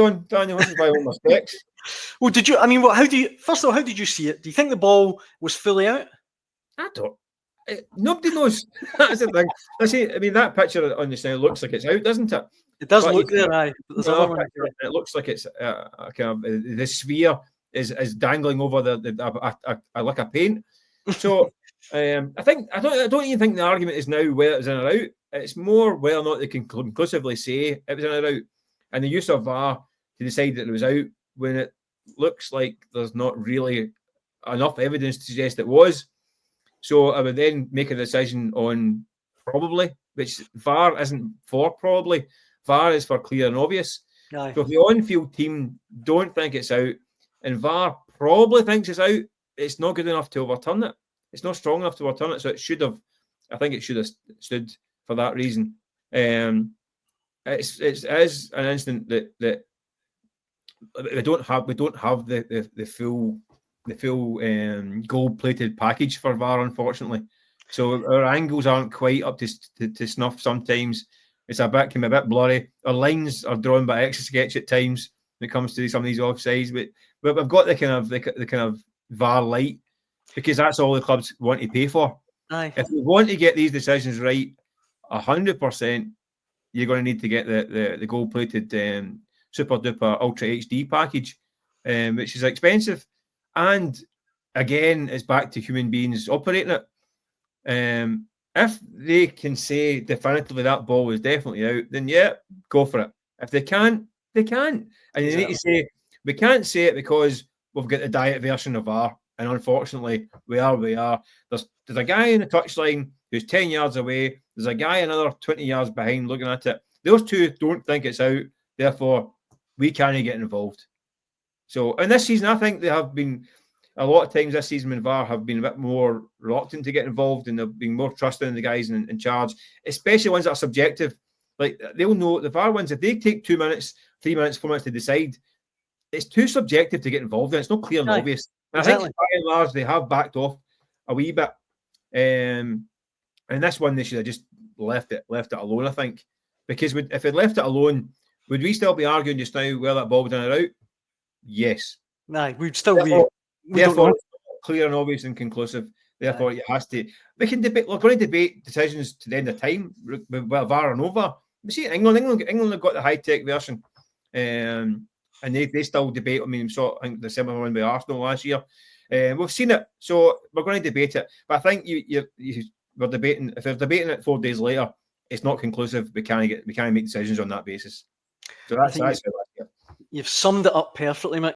on, Daniel. This is why I want my specs. Well, did you? I mean, how do you? First of all, how did you see it? Do you think the ball was fully out? I don't. Nobody knows. That's the thing. I mean, that picture on this now looks like it's out, doesn't it? It does look there, aye. It looks like it's kind of the sphere is dangling over the like a paint. So I don't even think the argument is now whether it was in or out. It's more whether or not they can conclusively say it was in or out, and the use of VAR to decide that it was out when it looks like there's not really enough evidence to suggest it was. So I would then make a decision on probably, which VAR isn't for probably. VAR is for clear and obvious. Aye. So if the on-field team don't think it's out and VAR probably thinks it's out, it's not good enough to overturn it. It's not strong enough to overturn it. So I think it should have stood for that reason. It is an instant that we don't have the full gold-plated package for VAR, unfortunately. So our angles aren't quite up to snuff sometimes. It's can be a bit blurry. Our lines are drawn by Etch-a-Sketch at times when it comes to some of these offsides, but we've got the kind of VAR light because that's all the clubs want to pay for. Aye. If we want to get these decisions right 100%, you're going to need to get the gold-plated super duper ultra HD package, which is expensive. And again, it's back to human beings operating it. If they can say definitively that ball was definitely out, then yeah, go for it. If they can't, they can't. And you need to say, we can't say it because we've got the diet version of VAR. And unfortunately, we are. There's a guy in the touchline who's 10 yards away. There's a guy another 20 yards behind looking at it. Those two don't think it's out. Therefore, we can't get involved. So, and this season, I think they have been, a lot of times this season when VAR have been a bit more reluctant to get involved and they've been more trusting in the guys in charge, especially ones that are subjective. Like, they'll know the VAR ones, if they take 2 minutes, 3 minutes, 4 minutes to decide, it's too subjective to get involved in. It's not clear and obvious. And exactly. I think by and large, they have backed off a wee bit. And this one, they should have just left it alone, I think. Because if they'd left it alone, would we still be arguing just now whether that ball was in or out? Yes. No, we'd still be. Therefore, clear and obvious and conclusive. Therefore, it has to. We can debate. We're going to debate decisions to the end of time, with VAR and over. We see England have got the high tech version, and they still debate. I mean, I think the similar one with Arsenal last year. We've seen it, so we're going to debate it. But I think we're debating. If they're debating it 4 days later, it's not conclusive. We can't make decisions on that basis. So that's you've summed it up perfectly, Mick.